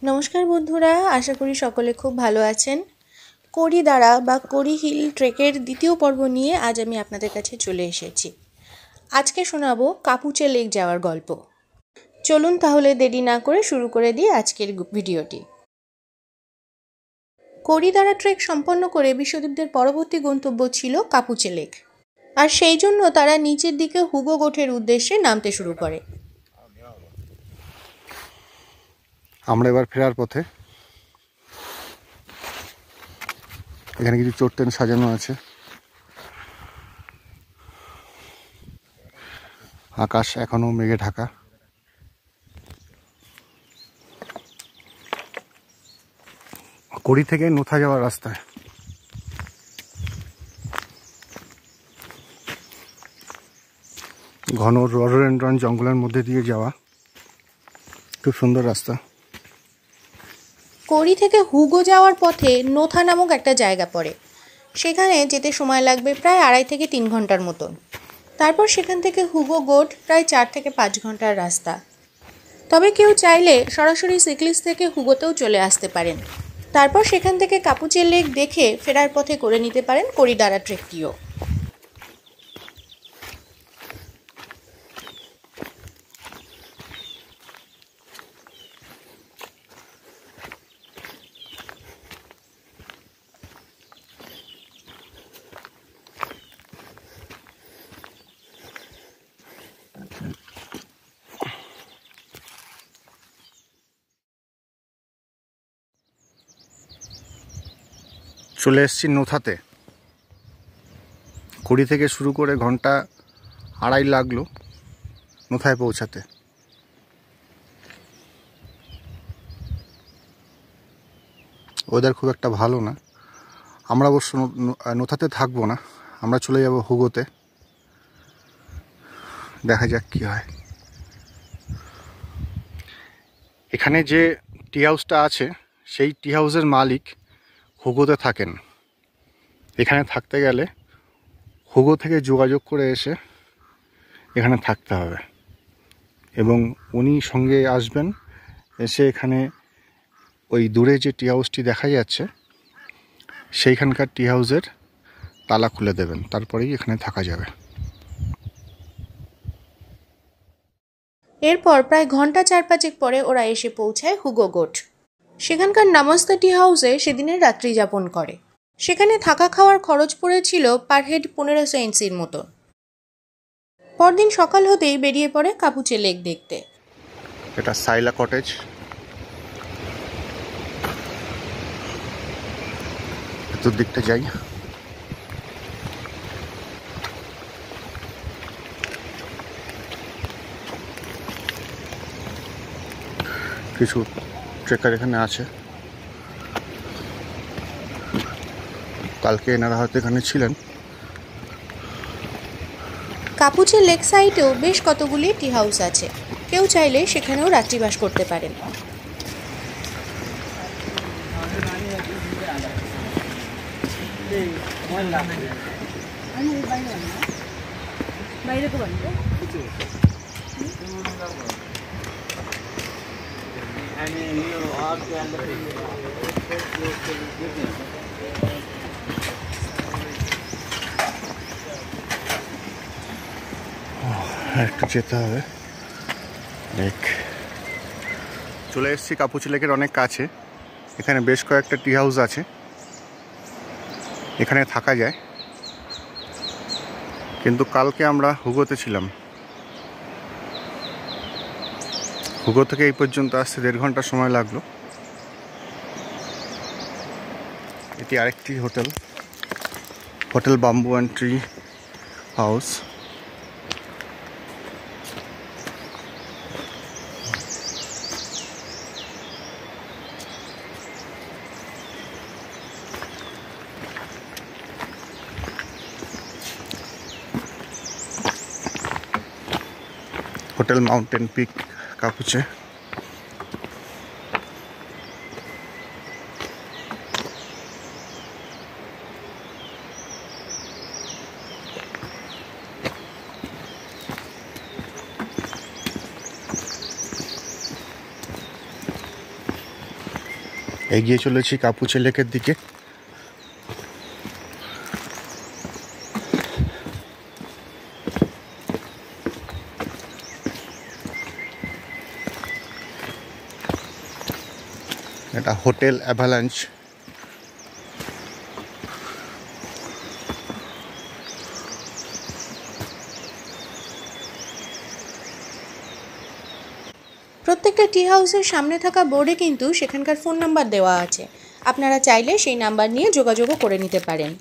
নমস্কার বন্ধুরা, আশা করি সকলে খুব ভালো আছেন। কড়িদারা বা কড়ি হিল ট্রেকের দ্বিতীয় পর্ব নিয়ে আজ আমি আপনাদের কাছে চলে এসেছি। আজকে শোনাবো কাপুচে লেক যাওয়ার গল্প। চলুন তাহলে দেরি না করে শুরু করে দিই আজকের ভিডিওটি। কড়িদারা ট্রেক সম্পন্ন করে বিশ্বদীপদের পরবর্তী গন্তব্য ছিল কাপুচে লেক, আর সেই জন্য তারা নিচের দিকে হুগো গোঠের উদ্দেশ্যে নামতে শুরু করে। আমরা এবার ফেরার পথে। এখানে কিছু চট্টেন সাজানো আছে। আকাশ এখনো মেঘে ঢাকা। কড়ি থেকে নোথা যাওয়ার রাস্তায় ঘন রডোডেনড্রন জঙ্গলের মধ্যে দিয়ে যাওয়া খুব সুন্দর রাস্তা। কড়ি থেকে হুগো যাওয়ার পথে নোথা নামক একটা জায়গা পড়ে। সেখানে যেতে সময় লাগবে প্রায় 2.5 থেকে 3 ঘন্টার মতন। তারপর সেখান থেকে হুগো গোট প্রায় 4 থেকে 5 ঘন্টার রাস্তা। তবে কেউ চাইলে সরাসরি সিকলিস থেকে হুগোতেও চলে আসতে পারেন। তারপর সেখান থেকে কাপুচে লেক দেখে ফেরার পথে করে নিতে পারেন কড়িদারা ট্রেকটিও। চলে এসেছি নোথাতে। কড়ি থেকে শুরু করে ঘন্টা 2.5 লাগলো নোথায় পৌঁছাতে। ওয়েদার খুব একটা ভালো না। আমরা অবশ্য নোথাতে থাকবো না, আমরা চলে যাব হুগোতে। দেখা যাক কি হয়। এখানে যে টি হাউসটা আছে সেই টি হাউসের মালিক হুগোতে থাকেন। এখানে থাকতে গেলে হুগো থেকে যোগাযোগ করে এসে এখানে থাকতে হবে, এবং উনি সঙ্গে আসবেন। এসে এখানে ওই দূরে যে টি হাউসটি দেখা যাচ্ছে সেইখানকার টি হাউসের তালা খুলে দেবেন, তারপরেই এখানে থাকা যাবে। এরপর প্রায় ঘন্টা 4-5 পরে ওরা এসে পৌঁছায় হুগো গোট। সেখানকার নামাস্তা টি হাউসে সেদিনের রাত্রি যাপন করে। সেখানে থাকা খাওয়ার খরচ পড়েছিল পার হেড 15 সেন্টসের মতো। পরদিন সকাল হতেই বেরিয়ে পড়ে কাপুচে লেক দেখতে। এটা সাইলা কটেজ। ভেতর দিকটা যাই। কিছু ট্রেকার এখানে আছে। কালকে এনারা হয়তো এখানে ছিলেন। কাপুচে লেক সাইটেও বেশ কতগুলি টি হাউস আছে। কেউ চাইলে সেখানেও রাত্রিবাস করতে পারেন। একটু যেতে হবে। লেক চলে এসেছি কাপুচে লেকের অনেক কাছে। এখানে বেশ কয়েকটা টি হাউস আছে, এখানে থাকা যায়। কিন্তু কালকে আমরা হুগোতে ছিলাম। হুগো থেকে এই পর্যন্ত আসতে 1.5 ঘন্টা সময় লাগলো। এটি আরেকটি hotel, hotel bamboo and tree house. Hotel mountain peak Kapuche. এগিয়ে চলেছি কাপুচে লেকের দিকে। এটা হোটেল অ্যাভালাঞ্চ। প্রত্যেকটা টি হাউসের সামনে থাকা বোর্ডে কিন্তু সেখানকার ফোন নাম্বার দেওয়া আছে, আপনারা চাইলে সেই নাম্বার নিয়ে যোগাযোগও করে নিতে পারেন।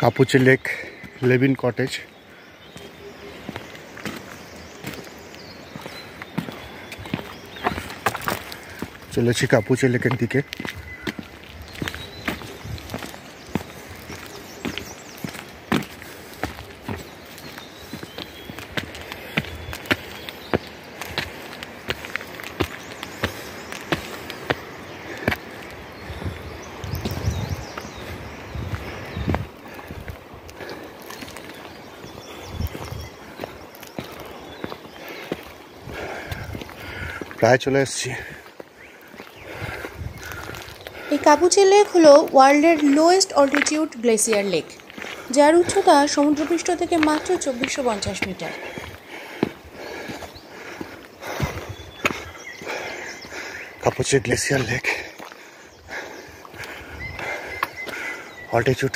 কাপুচে লেক লেভিন কটেজ। চলেছি কাপুচে লেকের দিকে। প্রায় চলে এসেছি। এই কাপুচে লেক হলো ওয়ার্ল্ডের লোয়েস্ট অল্টিটিউড গ্লেসিয়ার লেক, যার উচ্চতা সমুদ্রপৃষ্ঠ থেকে মাত্র 2450 metre. Kapuche glacier lake, altitude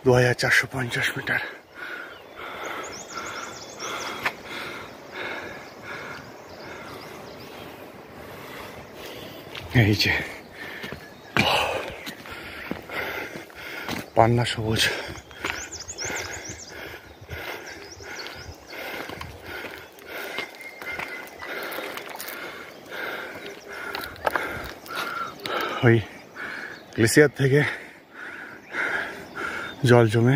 2450 metre. এই যে পান্না সবুজ। ওই গ্লেসিয়ার থেকে জল জমে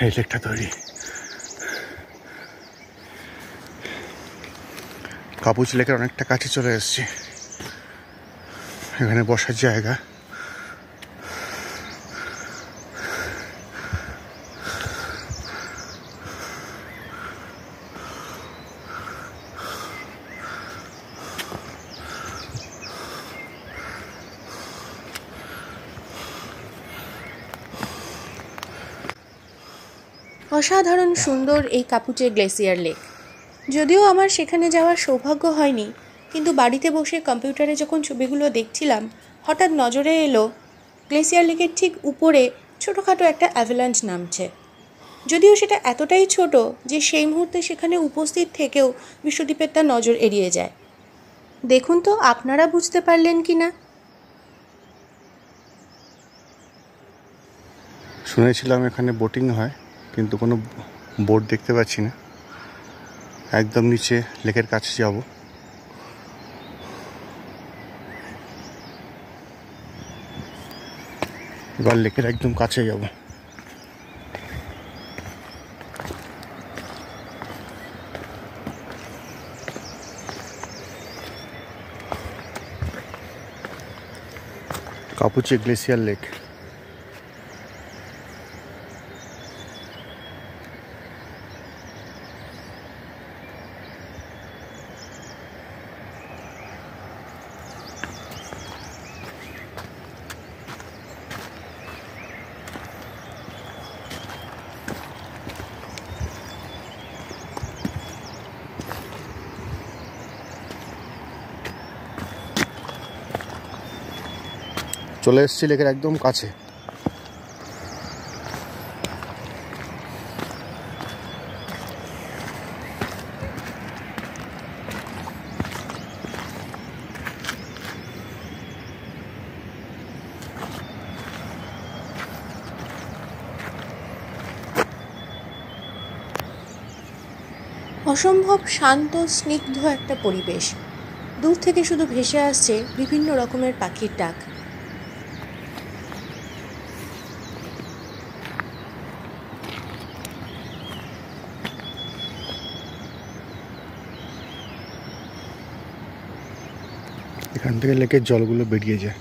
এই লেকটা তৈরি। কাপুচে লেকের অনেকটা কাছে চলে এসেছি। এখানে বসার জায়গা। অসাধারণ সুন্দর এই কাপুচে গ্লেসিয়ার লেক। যদিও আমার সেখানে যাওয়ার সৌভাগ্য হয়নি, কিন্তু বাড়িতে বসে কম্পিউটারে যখন ছবিগুলো দেখছিলাম, হঠাৎ নজরে এলো গ্লেসিয়ার লেকের ঠিক উপরে ছোটোখাটো একটা অ্যাভালাঞ্চ নামছে। যদিও সেটা এতটাই ছোট যে সেই মুহূর্তে সেখানে উপস্থিত থেকেও বিশ্বদ্বীপের তার নজর এড়িয়ে যায়। দেখুন তো আপনারা বুঝতে পারলেন কি না। শুনেছিলাম এখানে বোটিং হয়, কিন্তু কোনো বোট দেখতে পাচ্ছি না। একদম নিচে লেকের কাছে যাব। এবার লেকের একদম কাছে যাব। কাপুচে গ্লেসিয়ার লেক। চলে এসেছি লেকের একদম কাছে। অসম্ভব শান্ত স্নিগ্ধ একটা পরিবেশ। দূর থেকে শুধু ভেসে আসছে বিভিন্ন রকমের পাখির ডাক। এখান থেকে লেকের জলগুলো বেরিয়ে যায়।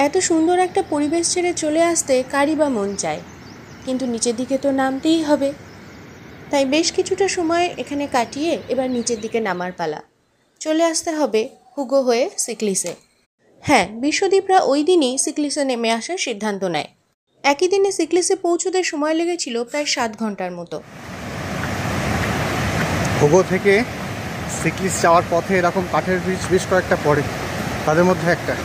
এত সুন্দর একটা পরিবেশ ছেড়ে চলে আসতে কারই বা মন চায়, কিন্তু নিচের দিকে তো নামতেই হবে। তাই বেশ কিছুটা সময় এখানে কাটিয়ে এবার নিচের দিকে নামার পালা। চলে আসতে হবে হুগো হয়ে সিকলিসে। হ্যাঁ, বিশ্বদীপরা ওই দিনই সিকলিসে নেমে আসার সিদ্ধান্ত নেয়। একই দিনে সিকলিসে পৌঁছতে সময় লেগেছিল প্রায় 7 ঘন্টার মতো। হুগো থেকে সিকলিস যাওয়ার পথে এরকম কাঠের ব্রিজ বেশ কয়েকটা পড়ে, তাদের মধ্যে একটা।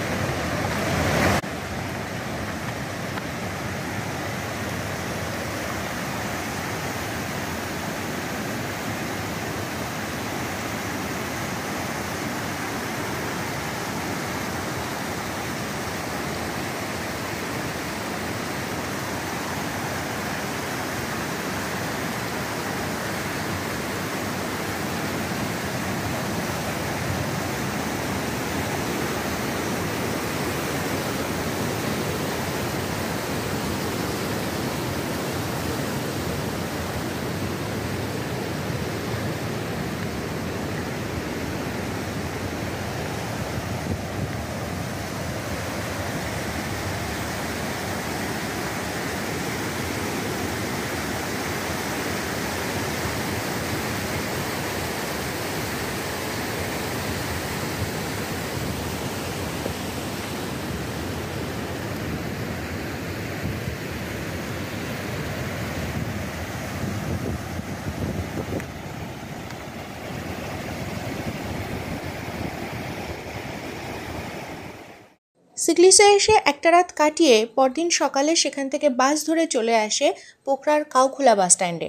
সিকলিসে এসে একটা রাত কাটিয়ে পরদিন সকালে সেখান থেকে বাস ধরে চলে আসে পোখরার কাউখোলা বাস স্ট্যান্ডে।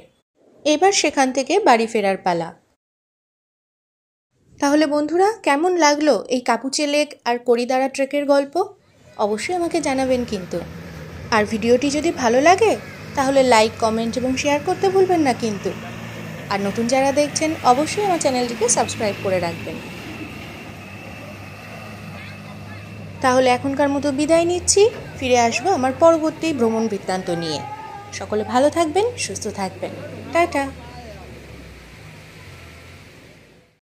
এবার সেখান থেকে বাড়ি ফেরার পালা। তাহলে বন্ধুরা, কেমন লাগলো এই কাপুচে লেক আর করিদারা ট্রেকের গল্প? অবশ্যই আমাকে জানাবেন কিন্তু। আর ভিডিওটি যদি ভালো লাগে তাহলে লাইক, কমেন্ট এবং শেয়ার করতে ভুলবেন না কিন্তু। আর নতুন যারা দেখছেন অবশ্যই আমার চ্যানেলটিকে সাবস্ক্রাইব করে রাখবেন। তাহলে এখনকার মতো বিদায় নিচ্ছি, ফিরে আসবো আমার পরবর্তী ভ্রমণ বৃত্তান্ত নিয়ে। সকলে ভালো থাকবেন, সুস্থ থাকবেন। টাটা।